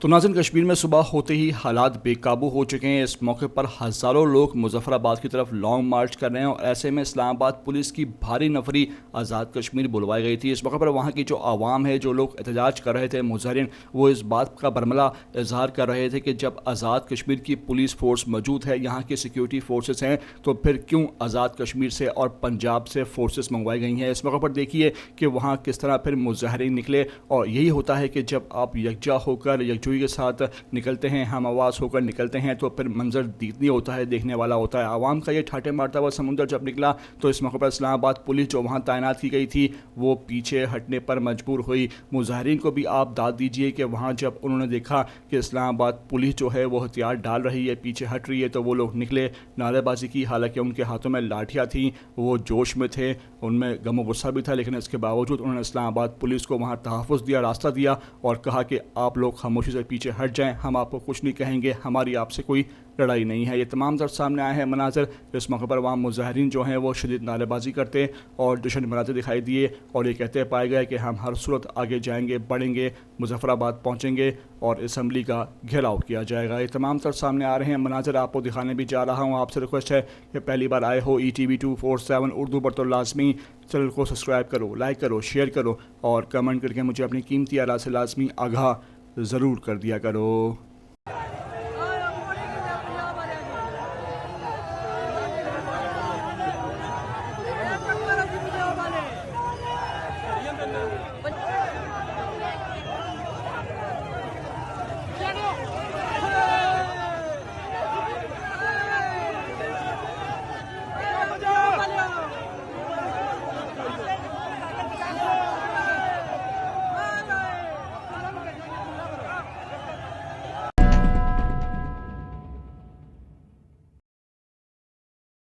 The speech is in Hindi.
तो नाज़रीन, कश्मीर में सुबह होते ही हालात बेकाबू हो चुके हैं। इस मौके पर हज़ारों लोग मुजफ्फराबाद की तरफ लॉन्ग मार्च कर रहे हैं और ऐसे में इस्लामाबाद पुलिस की भारी नफरी आज़ाद कश्मीर बुलवाई गई थी। इस मौके पर वहाँ की जो आवाम है, जो लोग एहतजाज कर रहे थे, मुजाहिरीन, वो इस बात का बरमला इजहार कर रहे थे कि जब आज़ाद कश्मीर की पुलिस फोर्स मौजूद है, यहाँ की सिक्योरिटी फोर्सेस हैं, तो फिर क्यों आज़ाद कश्मीर से और पंजाब से फोर्सेस मंगवाई गई हैं। इस मौके पर देखिए कि वहाँ किस तरह फिर मुजाहिरीन निकले। और यही होता है कि जब आप यकजा होकर, यकजुई के साथ निकलते हैं, हम आवाज़ होकर निकलते हैं, तो फिर मंजर दीदनी होता है, देखने वाला होता है। आवाम का ये ठाटे मारता हुआ समुंदर जब निकला, तो इस मौके पर इस्लामाबाद पुलिस जो वहाँ तैनात की गई थी, वो पीछे हटने पर मजबूर हुई। मुजाहिरीन को भी आप दाद दीजिए कि वहाँ जब उन्होंने देखा कि इस्लामाबाद पुलिस जो है वो हथियार डाल रही है, पीछे हट रही है, तो वो लोग निकले, नारेबाजी की। हालांकि उनके हाथों में लाठियाँ थीं, वो जोश में थे, उनमें गम गुस्सा भी था, लेकिन इसके बावजूद उन्होंने इस्लामाबाद पुलिस को वहाँ तहफ़्फ़ुज़ दिया, रास्ता दिया और कहा कि आप लोग खामोशी से पीछे हट जाएं, हम आपको कुछ नहीं कहेंगे, हमारी आपसे कोई लड़ाई नहीं है। ये तमाम तर सामने आए हैं मनाजर। इस मौके पर वहाँ मुजाहिरीन जो हैं वो शदीद नारेबाजी करते और जश्न मनाते दिखाई दिए और ये कहते पाए गए कि हम हर सूरत आगे जाएंगे, बढ़ेंगे, मुजफ्फराबाद पहुँचेंगे और असम्बली का घेराव किया जाएगा। ये तमाम तर सामने आ रहे हैं मनाजर, आपको दिखाने भी जा रहा हूँ। आपसे रिक्वेस्ट है कि पहली बार आए हो ETV 247 उर्दू पर, तो लाजमी चैनल को सब्सक्राइब करो, लाइक करो, शेयर करो और कमेंट करके मुझे अपनी कीमती आरा से लाजमी आगाह ज़रूर कर दिया करो।